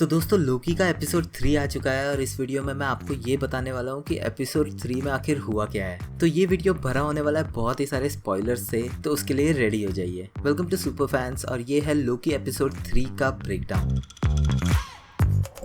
तो दोस्तों लोकी का एपिसोड 3 आ चुका है और इस वीडियो में मैं आपको ये बताने वाला हूँ कि एपिसोड 3 में आखिर हुआ क्या है। तो ये वीडियो भरा होने वाला है बहुत ही सारे स्पॉयलर्स से, तो उसके लिए रेडी हो जाइए। वेलकम टू सुपर फैंस और ये है लोकी एपिसोड 3 का ब्रेकडाउन।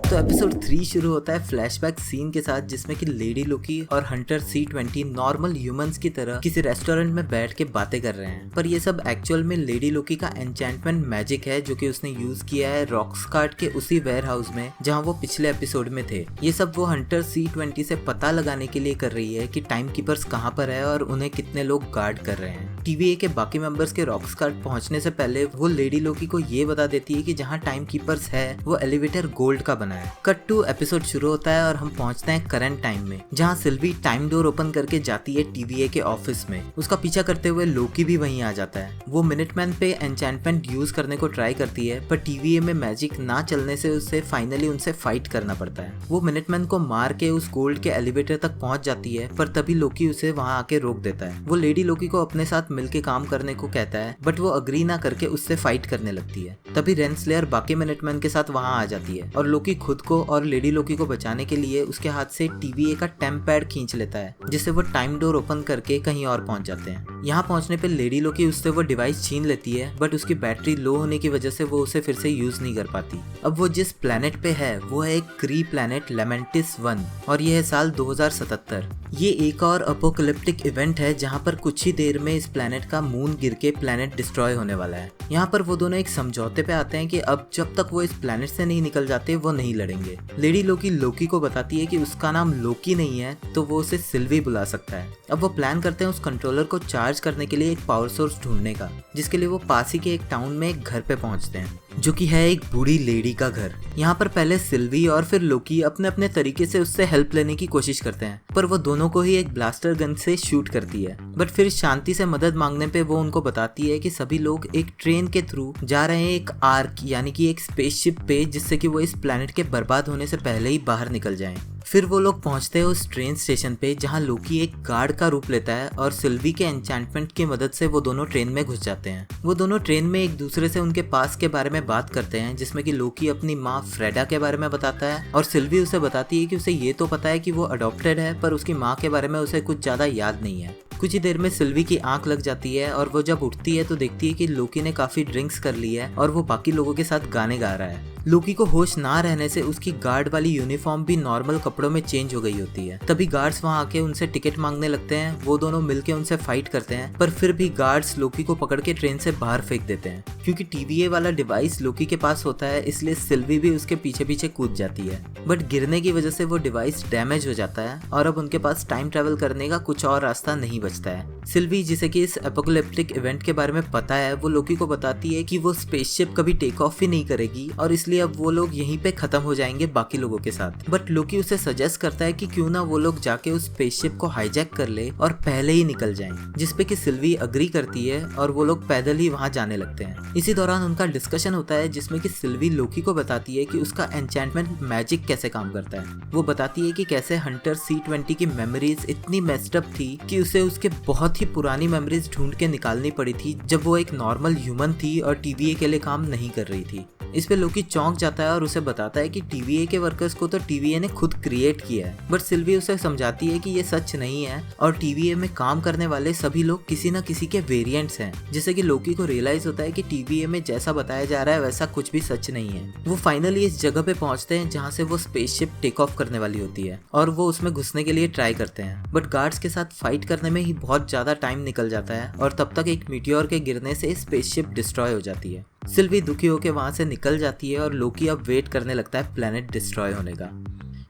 तो एपिसोड 3 शुरू होता है फ्लैशबैक सीन के साथ, जिसमें कि लेडी लोकी और हंटर C20 नॉर्मल ह्यूमंस की तरह किसी रेस्टोरेंट में बैठ के बातें कर रहे हैं। पर ये सब एक्चुअल में लेडी लोकी का एन्चेंटमेंट मैजिक है जो कि उसने यूज किया है रॉक्सकार्ड के उसी वेयर हाउस में जहाँ वो पिछले एपिसोड में थे। ये सब वो हंटर C20 से पता लगाने के लिए कर रही है कि टाइम कीपर्स कहाँ पर है और उन्हें कितने लोग गार्ड कर रहे हैं। TVA के बाकी मेंबर्स के रॉक्सकार्ड पहुंचने से पहले वो लेडी लोकी को ये बता देती है कि जहाँ टाइम कीपर्स है वो एलिवेटर गोल्ड का बना है। कट टू एपिसोड शुरू होता है और हम पहुंचते हैं करंट टाइम में, जहाँ सिल्वी टाइम डोर ओपन करके जाती है TVA के ऑफिस में। उसका पीछा करते हुए लोकी भी वहीं आ जाता है। वो मिनटमैन पे एन्चेंटमेंट यूज करने को ट्राई करती है, पर TVA में मैजिक ना चलने से उसे फाइनली उनसे फाइट करना पड़ता है। वो मिनटमैन को मार के उस गोल्ड के एलिवेटर तक पहुंच जाती है, पर तभी लोकी उसे वहां आके रोक देता है। वो लेडी लोकी को अपने साथ मिलके काम करने को कहता है, बट वो अग्री ना करके उससे फाइट करने लगती है। तभी रेंसलेयर बाकी मिनटमैन के साथ वहां आ जाती है और लोकी खुद को और लेडी लोकी को बचाने के लिए उसके हाथ से TVA का टेम्प पैड खींच लेता है, जिससे वो टाइम डोर ओपन करके कहीं और पहुंच जाते हैं। यहाँ पहुंचने पे लेडी लोकी उससे वो डिवाइस छीन लेती है, बट उसकी बैटरी लो होने की वजह से वो उसे फिर से यूज नहीं कर पाती। अब वो जिस प्लेनेट पे है वो है एक क्री प्लेनेट लेमेंटिस 1 और ये है साल 2077। ये एक और अपोकलिप्टिक इवेंट है जहाँ पर कुछ ही देर में इस प्लेनेट का मून गिर के प्लेनेट डिस्ट्रॉय होने वाला है। यहाँ पर वो दोनों एक समझौते पे आते हैं कि अब जब तक वो इस प्लेनेट से नहीं निकल जाते वो नहीं लड़ेंगे। लेडी लोकी को बताती है कि उसका नाम लोकी नहीं है तो वो उसे सिल्वी बुला सकता है। अब वो प्लान करते हैं उस कंट्रोलर को चार्ज करने के लिए एक पावर सोर्स ढूंढने का, जिसके लिए वो पास ही के एक टाउन में एक घर पे पहुंचते हैं जो कि है एक बूढ़ी लेडी का घर। यहाँ पर पहले सिल्वी और फिर लोकी अपने अपने तरीके से उससे हेल्प लेने की कोशिश करते हैं, पर वो दोनों को ही एक ब्लास्टर गन से शूट करती है। बट फिर शांति से मदद मांगने पे वो उनको बताती है कि सभी लोग एक ट्रेन के थ्रू जा रहे हैं एक आर्क यानी कि एक स्पेसशिप पे, जिससे कि वो इस प्लेनेट के बर्बाद होने से पहले ही बाहर निकल जाएं। फिर वो लोग पहुंचते हैं उस ट्रेन स्टेशन पे जहां लोकी एक गार्ड का रूप लेता है और सिल्वी के एन्चेंटमेंट की मदद से वो दोनों ट्रेन में घुस जाते हैं। वो दोनों ट्रेन में एक दूसरे से उनके पास के बारे में बात करते हैं, जिसमें कि लोकी अपनी माँ फ्रेडा के बारे में बताता है और सिल्वी उसे बताती है कि उसे ये तो पता है कि वो अडॉप्टेड है, पर उसकी माँ के बारे में उसे कुछ ज्यादा याद नहीं है। कुछ ही देर में सिल्वी की आंख लग जाती है और वो जब उठती है तो देखती है कि लोकी ने काफी ड्रिंक्स कर ली है और वो बाकी लोगों के साथ गाने गा रहा है। लोकी को होश ना रहने से उसकी गार्ड वाली यूनिफॉर्म भी नॉर्मल कपड़ों में चेंज हो गई होती है। तभी गार्ड्स वहां आके उनसे टिकट मांगने लगते हैं। वो दोनों मिलके उनसे फाइट करते हैं, पर फिर भी गार्ड्स लोकी को पकड़ के ट्रेन से बाहर फेंक देते हैं। क्योंकि TVA वाला डिवाइस लोकी के पास होता है, इसलिए सिल्वी भी उसके पीछे पीछे कूद जाती है, बट गिरने की वजह से वो डिवाइस डैमेज हो जाता है और अब उनके पास टाइम ट्रेवल करने का कुछ और रास्ता नहीं बचता है। सिल्वी, जिसे कि इस एपोकलिप्टिक इवेंट के बारे में पता है, वो लोकी को बताती है कि वो स्पेसशिप कभी टेक ऑफ ही नहीं करेगी और इसलिए अब वो लोग यहीं पे खत्म हो जाएंगे बाकी लोगों के साथ। बट लोकी उसे सजेस्ट करता है कि क्यों ना वो लोग जाके उस स्पेसशिप को हाईजैक कर ले और पहले ही निकल जाएं, जिसपे कि सिल्वी अग्री करती है और वो लोग पैदल ही वहां जाने लगते हैं। इसी दौरान उनका डिस्कशन होता है, जिसमें कि सिल्वी लोकी को बताती है कि उसका एन्चेंटमेंट मैजिक कैसे काम करता है। वो बताती है कि कैसे हंटर C20 की मेमोरीज इतनी मेस्ड अप थी कि उसे उसके बहुत ही पुरानी मेमोरीज ढूंढ के निकालनी पड़ी थी जब वो एक नॉर्मल ह्यूमन थी और TVA के लिए काम नहीं कर रही थी। इस पे लोकी चौंक जाता है और उसे बताता है कि TVA के वर्कर्स को तो TVA ने खुद क्रिएट किया है, बट सिल्वी उसे समझाती है कि ये सच नहीं है और TVA में काम करने वाले सभी लोग किसी न किसी के वेरिएंट्स हैं, जिससे कि लोकी को रियलाइज होता है कि TVA में जैसा बताया जा रहा है वैसा कुछ भी सच नहीं है। वो फाइनली इस जगह पे पहुंचते हैं जहाँ से वो स्पेसशिप टेक ऑफ करने वाली होती है और वो उसमें घुसने के लिए ट्राई करते हैं, बट गार्ड्स के साथ फाइट करने में ही बहुत ज्यादा टाइम निकल जाता है और तब तक एक मीटियोर के गिरने से स्पेसशिप डिस्ट्रॉय हो जाती है। सिल्वी दुखी होकर वहां से निकल जाती है और लोकी अब वेट करने लगता है प्लेनेट डिस्ट्रॉय होने का।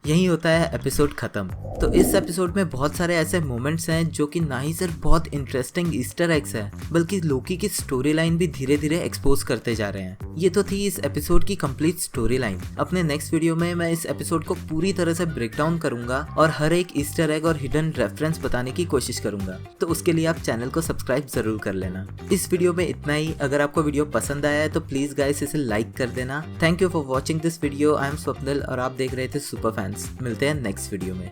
यही होता है एपिसोड खत्म। तो इस एपिसोड में बहुत सारे ऐसे मोमेंट्स हैं जो कि ना ही सिर्फ बहुत इंटरेस्टिंग ईस्टर एग्स है, बल्कि लोकी की स्टोरी लाइन भी धीरे धीरे एक्सपोज करते जा रहे हैं। ये तो थी इस एपिसोड की कंप्लीट स्टोरी लाइन। अपने नेक्स्ट वीडियो में मैं इस एपिसोड को पूरी तरह से ब्रेक डाउन करूंगा और हर एक ईस्टर एग और हिडन रेफरेंस बताने की कोशिश करूंगा, तो उसके लिए आप चैनल को सब्सक्राइब जरूर कर लेना। इस वीडियो में इतना ही। अगर आपको वीडियो पसंद आया है तो प्लीज गाइस इसे लाइक कर देना। Thank you for watching this video. I am Swapnil और आप देख रहे थे सुपर फैंस। मिलते हैं नेक्स्ट वीडियो में।